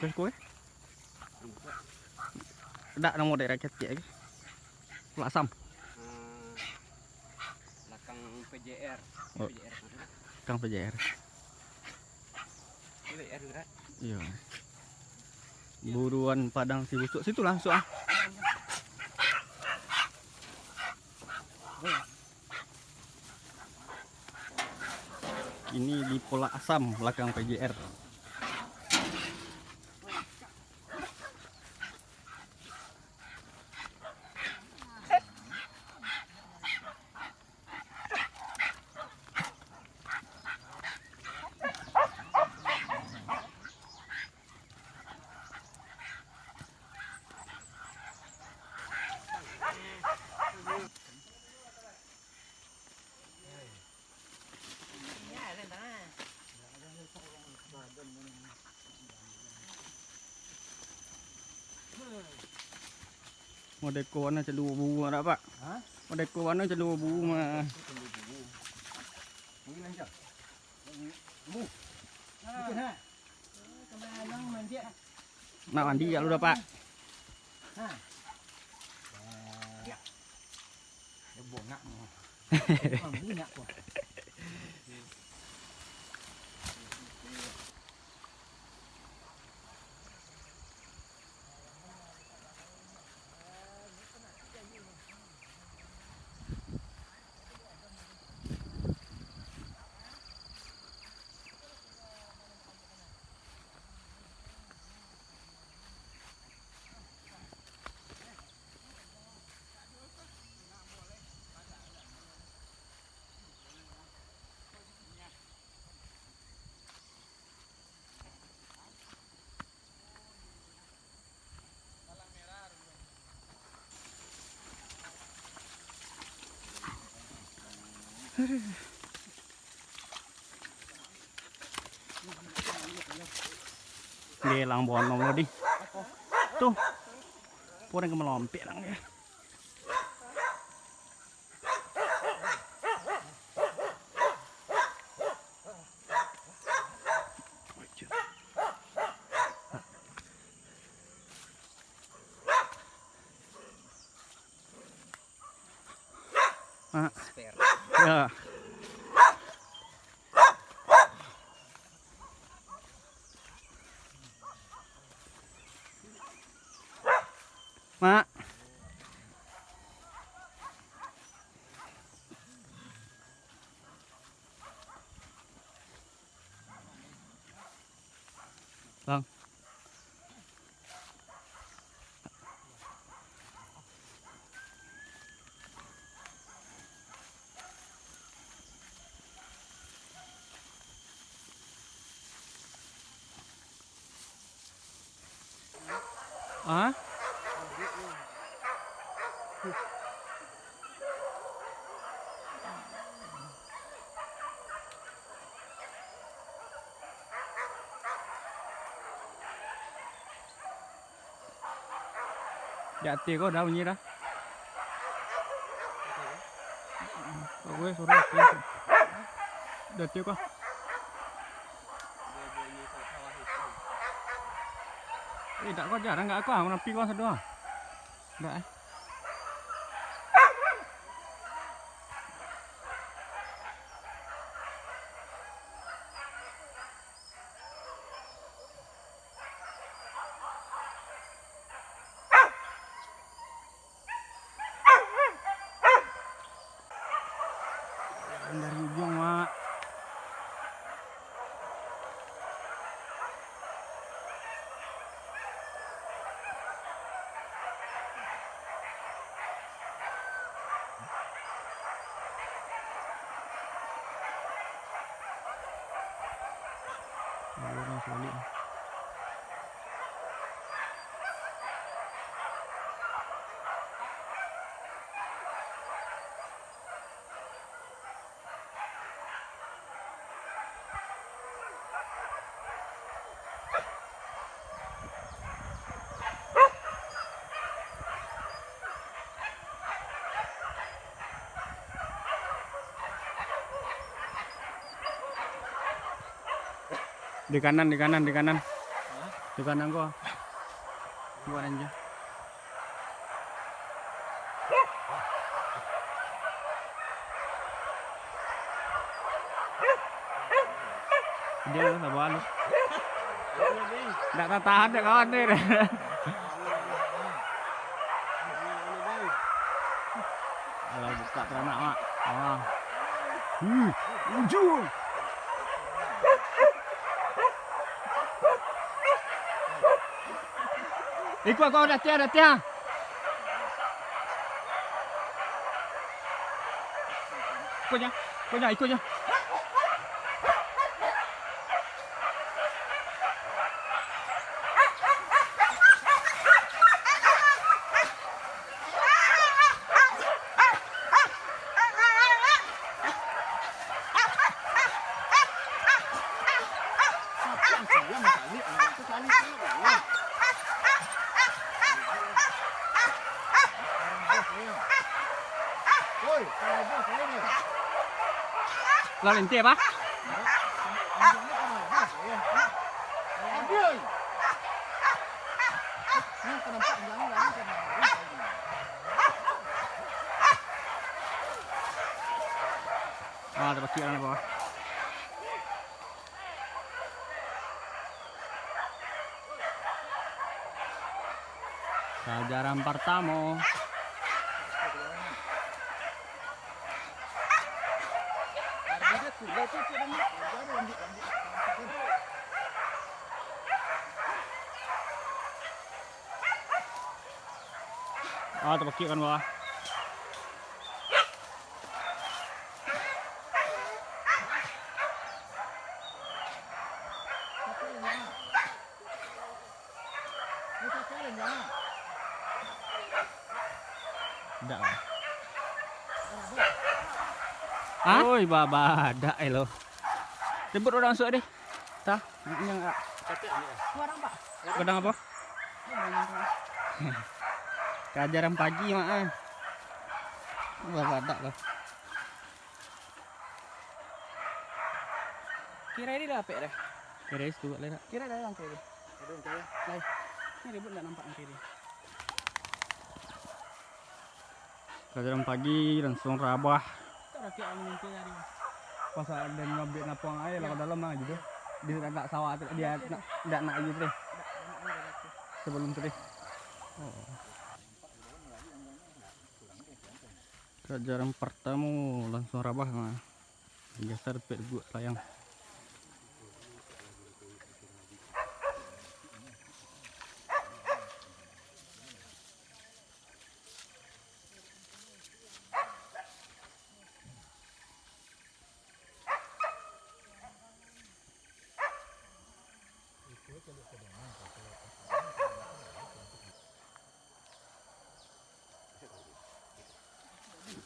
ke kowe. Dak nang model raket iki. Pula asam. Belakang PJR. Oh. Kang PJR. PJR juga. Iya. Buruan Padang si busuk situ langsung ah. Ini di Pola Asam belakang PJR. Model kawan nak celu bu ada pak? Hah? Model kawan nak celu bu mah. Ini lanjut. Bu. Bikin ha. Kemana main dia? Nak mandi ya lu dah pak. Ha. Ya. Dia bongak. Mandi nak kok. Gelang bonong lo di. Tuh. Purang ke melompet lang ya. Ah. Ya. Mak. Bang. Ah? Dạ tiền có đâu nhiêu đó. Gue sore udah tiup kok. Tak kau jarang nggak aku ah napi kau sedua. Nggak. Dari ujung mak. Orang solid. Di kanan, di kanan, di kanan. Di kanan gua. Buat aja. Dia tak bawa lu. Tak tahan deh kawan deh. Kalau buka teranak mak. Ah. Ujung. Ikut kau dah tiang. Ikutnya. Lalu inti apa? Ah, ada pakai apa? Pelajaran pertama. Ah, terpakai kan bawah. Dak. Ah? Oi, baba, dak lo. Tebut orang masuk deh. Tah, yang Orang Pak. kadang apa? Kajaran pagi mak. Baba dak lo. Kira ini dah apik dah. Kira itu buat lera. Kira dah yang kiri. Lai. Ini ribut enggak nampak yang kiri. Kajaran pagi langsung rabah. Tak rakyat yang mimpi dari. Pas ada ngabik napang air lah ke dalam mah gitu. Dia nak sawah dia nak gitu deh. Sebelum tu deh. Oh. Kajaran pertama langsung rabah mah. Geser pet buat sayang.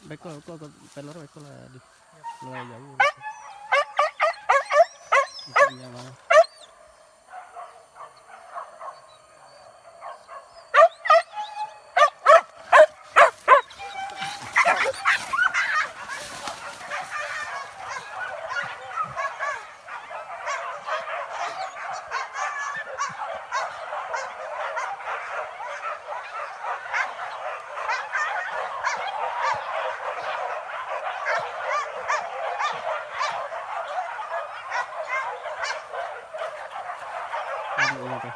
Bekol pelor bekol lah di luar jauh. Ikannya mana? Ini tuh.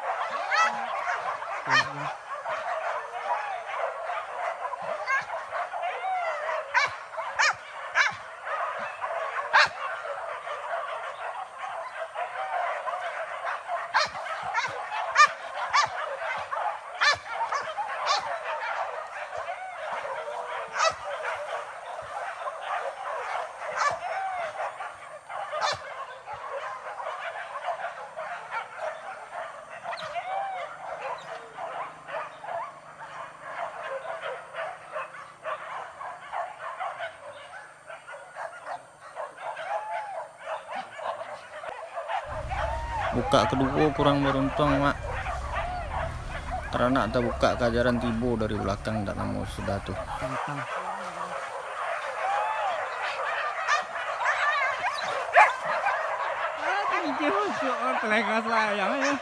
Buka kedua kurang beruntung mak. Karena tak buka kajaran tibo dari belakang tak nemu sudah tuh. Ini masuk kelengas layang ya.